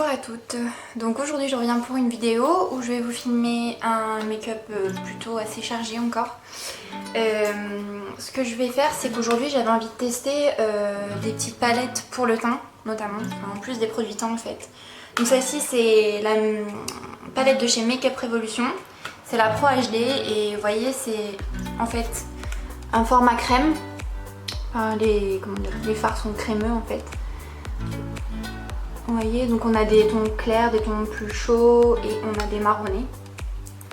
à toutes, donc aujourd'hui je reviens pour une vidéo où je vais vous filmer un make-up plutôt assez chargé encore. Ce que je vais faire, c'est qu'aujourd'hui j'avais envie de tester des petites palettes pour le teint notamment, en plus des produits teint en fait. Donc celle-ci c'est la palette de chez Make Up Revolution, c'est la Pro HD et vous voyez c'est en fait un format crème, enfin, les fards sont crémeux en fait. Vous voyez, donc on a des tons clairs, des tons plus chauds et on a des marronnés.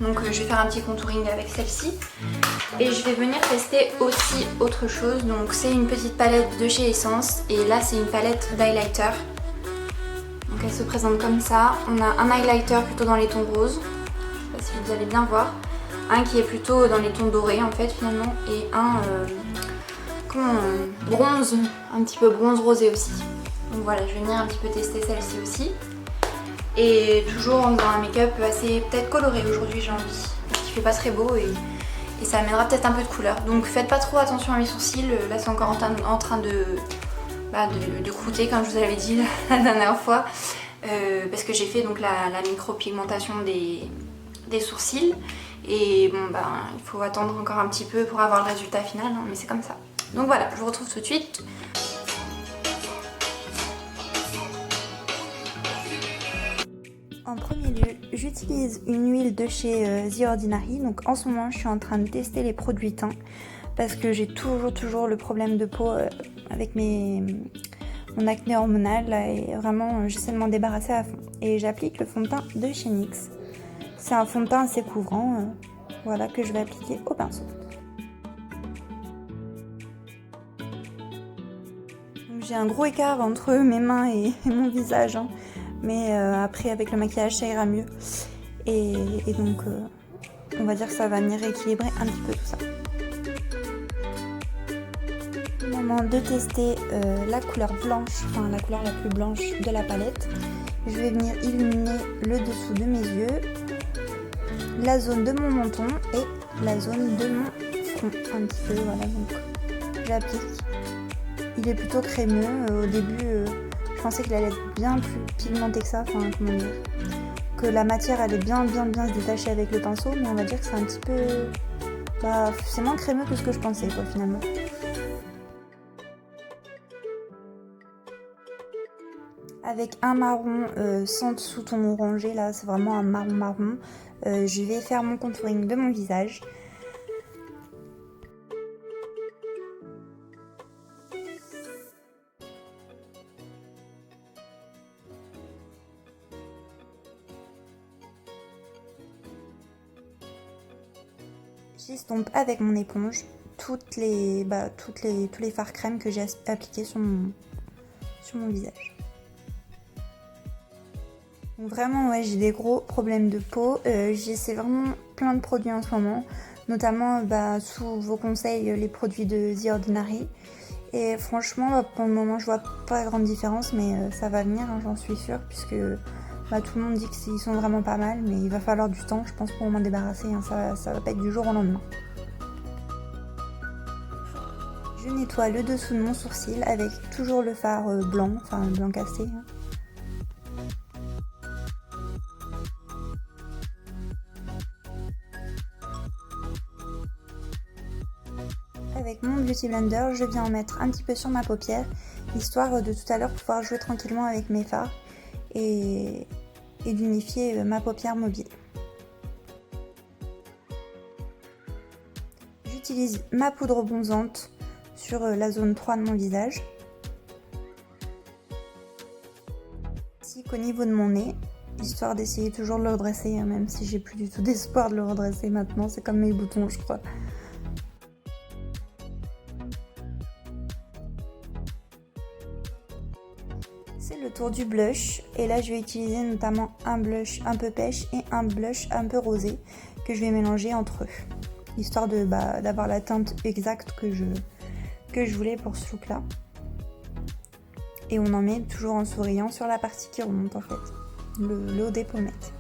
Donc je vais faire un petit contouring avec celle-ci. Et je vais venir tester aussi autre chose. Donc c'est une petite palette de chez Essence. Et là c'est une palette d'highlighter. Donc elle se présente comme ça. On a un highlighter plutôt dans les tons roses. Je sais pas si vous allez bien voir. Un qui est plutôt dans les tons dorés en fait finalement. Et un bronze, un petit peu bronze rosé aussi. Donc voilà, je vais venir un petit peu tester celle-ci aussi. Et toujours en faisant un make-up assez peut-être coloré aujourd'hui j'ai envie. Parce qu'il fait pas très beau et ça amènera peut-être un peu de couleur. Donc faites pas trop attention à mes sourcils. Là c'est encore en train de croûter comme je vous avais dit la dernière fois. Parce que j'ai fait donc la micro-pigmentation des sourcils. Et bon il faut attendre encore un petit peu pour avoir le résultat final, hein, mais c'est comme ça. Donc voilà, je vous retrouve tout de suite. En premier lieu, j'utilise une huile de chez The Ordinary. Donc en ce moment, je suis en train de tester les produits teint parce que j'ai toujours le problème de peau avec mon acné hormonal là, et vraiment j'essaie de m'en débarrasser à fond. Et j'applique le fond de teint de chez NYX. C'est un fond de teint assez couvrant, voilà, que je vais appliquer au pinceau. J'ai un gros écart entre mes mains et mon visage, hein. Mais après avec le maquillage ça ira mieux et donc on va dire que ça va venir rééquilibrer un petit peu tout ça. Moment de tester la couleur blanche, enfin la couleur la plus blanche de la palette. Je vais venir illuminer le dessous de mes yeux, la zone de mon menton et la zone de mon front un petit peu, voilà, donc j'applique. Il est plutôt crémeux, au début je pensais qu'il allait être bien plus pigmenté que ça, enfin comment dire, que la matière allait bien se détacher avec le pinceau, mais on va dire que c'est un petit peu, c'est moins crémeux que ce que je pensais quoi finalement. Avec un marron sans sous-ton orangé, là c'est vraiment un marron, je vais faire mon contouring de mon visage. J'estompe avec mon éponge tous les fards crème que j'ai appliqués sur mon visage. Donc vraiment ouais, j'ai des gros problèmes de peau, j'essaie vraiment plein de produits en ce moment, notamment sous vos conseils les produits de The Ordinary. Et franchement pour le moment je vois pas grande différence, mais ça va venir, hein, j'en suis sûre, puisque tout le monde dit qu'ils sont vraiment pas mal, mais il va falloir du temps je pense pour m'en débarrasser, hein, ça va pas être du jour au lendemain. Je nettoie le dessous de mon sourcil avec toujours le fard blanc, enfin blanc cassé. Hein. Avec mon Beauty Blender, je viens en mettre un petit peu sur ma paupière, histoire de tout à l'heure pouvoir jouer tranquillement avec mes fards et d'unifier ma paupière mobile. J'utilise ma poudre bronzante sur la zone 3 de mon visage, ainsi qu'au niveau de mon nez, histoire d'essayer toujours de le redresser, hein, même si j'ai plus du tout d'espoir de le redresser maintenant, c'est comme mes boutons je crois. C'est le tour du blush, et là je vais utiliser notamment un blush un peu pêche et un blush un peu rosé que je vais mélanger entre eux, histoire d'avoir la teinte exacte que je voulais pour ce look là. Et on en met toujours en souriant sur la partie qui remonte en fait, le haut des pommettes.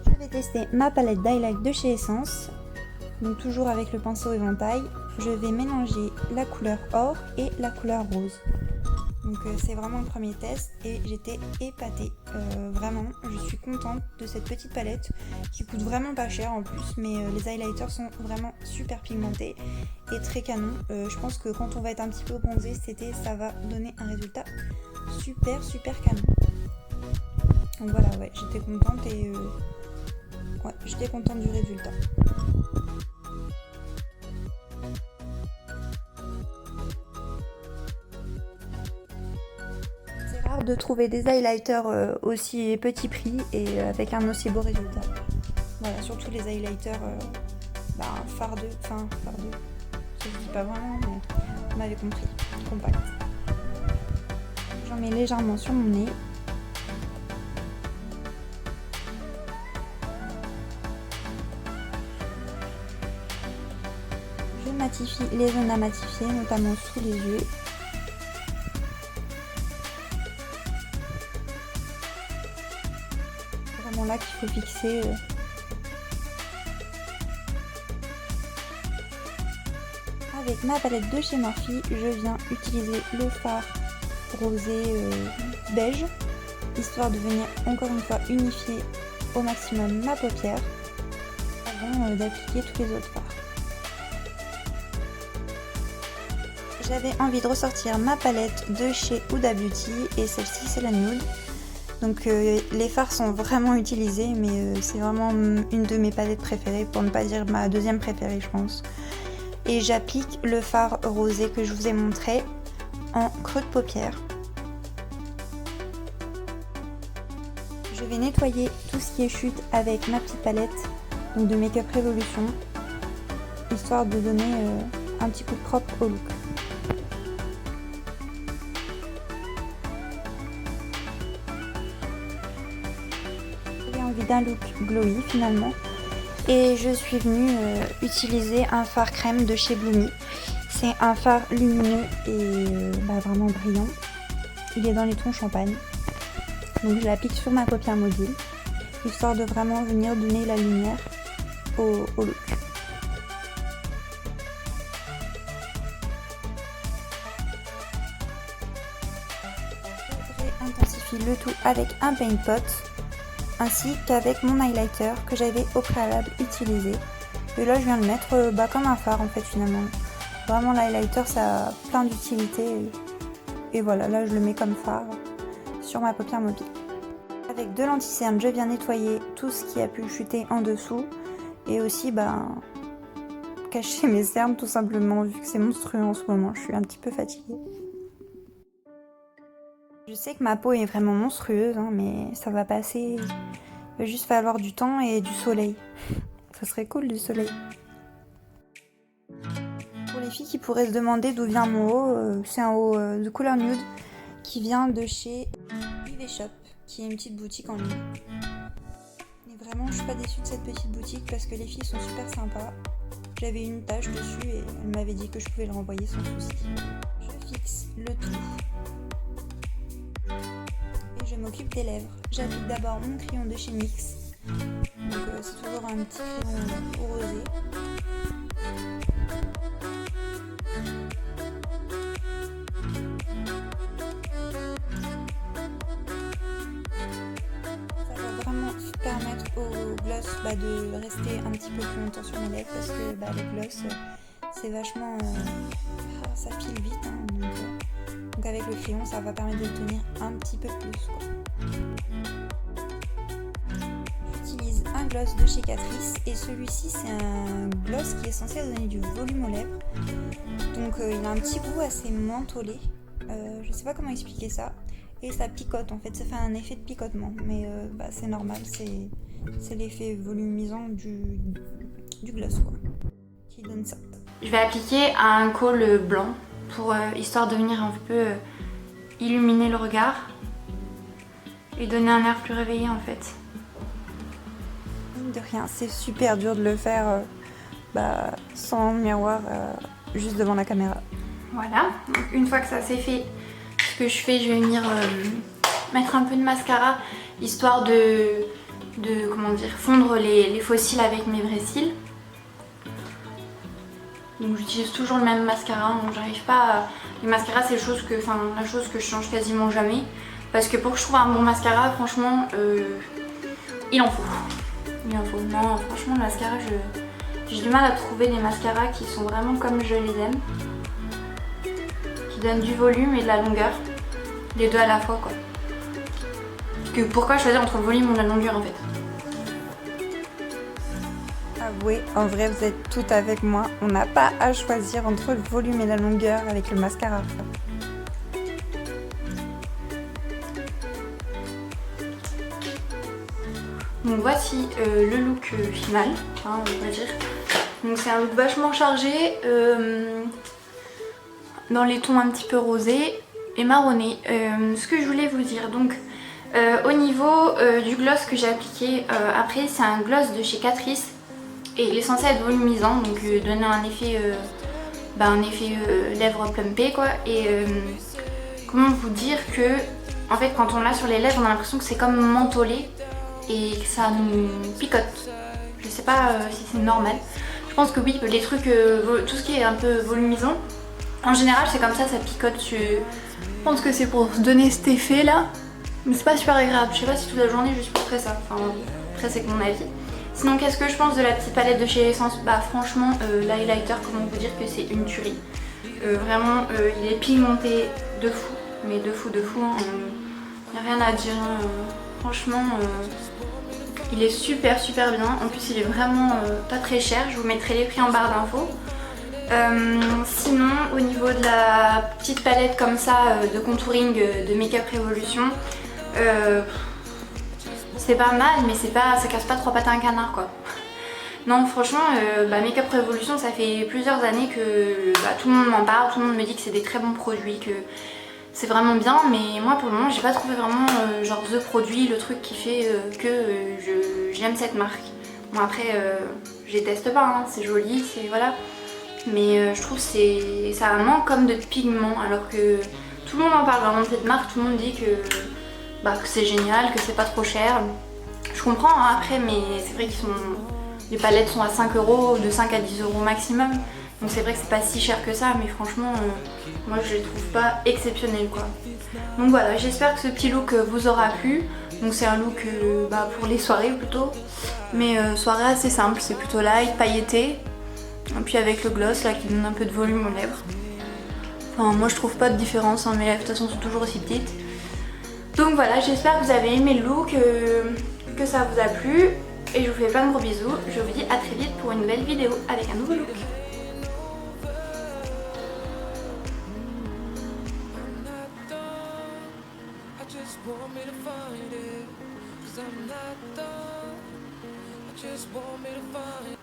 Je vais tester ma palette d'highlight de chez Essence. Donc toujours avec le pinceau éventail, je vais mélanger la couleur or et la couleur rose. Donc c'est vraiment le premier test et j'étais épatée. Vraiment, je suis contente de cette petite palette qui coûte vraiment pas cher en plus, mais les highlighters sont vraiment super pigmentés et très canon. Je pense que quand on va être un petit peu bronzé cet été, ça va donner un résultat super canon. Donc voilà, ouais, j'étais contente et ouais, j'étais contente du résultat. De trouver des highlighters aussi petit prix et avec un aussi beau résultat. Voilà, surtout les highlighters fardeux, ça se dit pas vraiment, mais on avait compris, compact. J'en mets légèrement sur mon nez. Je matifie les zones à matifier, notamment sous les yeux. Là qu'il faut fixer. Avec ma palette de chez Morphe, je viens utiliser le fard rosé beige, histoire de venir encore une fois unifier au maximum ma paupière avant d'appliquer tous les autres fards. J'avais envie de ressortir ma palette de chez Huda Beauty et celle-ci c'est la nude. Donc les fards sont vraiment utilisés, mais c'est vraiment une de mes palettes préférées, pour ne pas dire ma deuxième préférée je pense. Et j'applique le fard rosé que je vous ai montré en creux de paupière. Je vais nettoyer tout ce qui est chute avec ma petite palette donc de Make Up Revolution, histoire de donner un petit coup de propre au look. D'un look glowy finalement, et je suis venue utiliser un fard crème de chez Bloomy. C'est un fard lumineux et vraiment brillant. Il est dans les tons champagne, donc je l'applique sur ma paupière mobile histoire de vraiment venir donner la lumière au look. J'intensifie le tout avec un paint pot ainsi qu'avec mon highlighter que j'avais au préalable utilisé. Et là je viens de mettre comme un fard en fait finalement. Vraiment l'highlighter ça a plein d'utilité et voilà, là je le mets comme fard sur ma paupière mobile. Avec de l'anti-cerne je viens nettoyer tout ce qui a pu chuter en dessous et aussi cacher mes cernes tout simplement vu que c'est monstrueux en ce moment, je suis un petit peu fatiguée. Je sais que ma peau est vraiment monstrueuse, mais ça va passer. Il va juste falloir du temps et du soleil. Ça serait cool du soleil. Pour les filles qui pourraient se demander d'où vient mon haut, c'est un haut de couleur nude qui vient de chez UV Shop, qui est une petite boutique en ligne. Et vraiment, je suis pas déçue de cette petite boutique parce que les filles sont super sympas. J'avais une tache dessus et elle m'avait dit que je pouvais le renvoyer sans souci. Je fixe le tout. Je m'occupe des lèvres. J'applique d'abord mon crayon de chez NYX. Donc c'est toujours un petit crayon rosé. Ça va vraiment permettre au gloss de rester un petit peu plus longtemps sur mes lèvres parce que le gloss c'est vachement... ça file vite. Donc avec le crayon ça va permettre de le tenir un petit peu plus quoi. J'utilise un gloss de chez Catrice et celui-ci c'est un gloss qui est censé donner du volume aux lèvres. Donc il a un petit goût assez mentholé, je sais pas comment expliquer ça. Et ça picote en fait, ça fait un effet de picotement, mais c'est normal, c'est l'effet volumisant du gloss quoi, qui donne ça. Je vais appliquer un col blanc pour histoire de venir un peu illuminer le regard et donner un air plus réveillé en fait. De rien, c'est super dur de le faire sans miroir, juste devant la caméra. Voilà, donc une fois que ça c'est fait, ce que je fais, je vais venir mettre un peu de mascara histoire de fondre les faux cils avec mes vrais cils. Donc j'utilise toujours le même mascara, donc j'arrive pas à... Les mascaras c'est la chose que je change quasiment jamais. Parce que pour que je trouve un bon mascara, franchement, il en faut. Il en faut. Non, franchement le mascara, j'ai du mal à trouver des mascaras qui sont vraiment comme je les aime. Qui donnent du volume et de la longueur. Les deux à la fois quoi. Parce que pourquoi choisir entre le volume ou la longueur en fait? Avouez, en vrai vous êtes toutes avec moi, on n'a pas à choisir entre le volume et la longueur avec le mascara. Donc voici le look final, hein, on va dire. Donc c'est un look vachement chargé, dans les tons un petit peu rosés et marronnés. Ce que je voulais vous dire, donc au niveau du gloss que j'ai appliqué après, c'est un gloss de chez Catrice. Et il est censé être volumisant, donc donner un effet lèvres plumpées quoi. Et comment vous dire que, en fait, quand on l'a sur les lèvres, on a l'impression que c'est comme mentholé et que ça nous picote. Je sais pas si c'est normal. Je pense que oui, les trucs, tout ce qui est un peu volumisant, en général c'est comme ça picote. Je pense que c'est pour se donner cet effet là, mais c'est pas super agréable. Je sais pas si toute la journée je supporterais ça. Enfin, après c'est que mon avis. Sinon, qu'est-ce que je pense de la petite palette de chez Essence? Bah franchement, l'highlighter, comment vous dire que c'est une tuerie. Vraiment, il est pigmenté de fou, mais de fou, hein. Y a rien à dire. Franchement, il est super bien. En plus, il est vraiment pas très cher. Je vous mettrai les prix en barre d'infos. Sinon, au niveau de la petite palette comme ça de contouring de Make Up Revolution, c'est pas mal, mais ça casse pas trois pattes à un canard quoi. Non franchement, Make Up Revolution ça fait plusieurs années que tout le monde m'en parle, tout le monde me dit que c'est des très bons produits, que c'est vraiment bien, mais moi pour le moment j'ai pas trouvé vraiment genre the produit, le truc qui fait que j'aime cette marque. Bon après je les teste pas, hein, c'est joli, c'est voilà, mais je trouve que ça a un manque comme de pigment, alors que tout le monde en parle vraiment de cette marque, tout le monde dit que c'est génial, que c'est pas trop cher. Je comprends hein, après, mais c'est vrai que les palettes sont à 5 €, de 5 à 10 € maximum. Donc c'est vrai que c'est pas si cher que ça, mais franchement, moi je les trouve pas exceptionnels quoi. Donc voilà, j'espère que ce petit look vous aura plu. Donc c'est un look pour les soirées plutôt. Mais soirée assez simple, c'est plutôt light, pailleté. Et puis avec le gloss là qui donne un peu de volume aux lèvres. Enfin moi je trouve pas de différence, hein, mes lèvres de toute façon sont toujours aussi petites. Donc voilà, j'espère que vous avez aimé le look, que ça vous a plu. Et je vous fais plein de gros bisous. Je vous dis à très vite pour une nouvelle vidéo avec un nouveau look. Just want me to find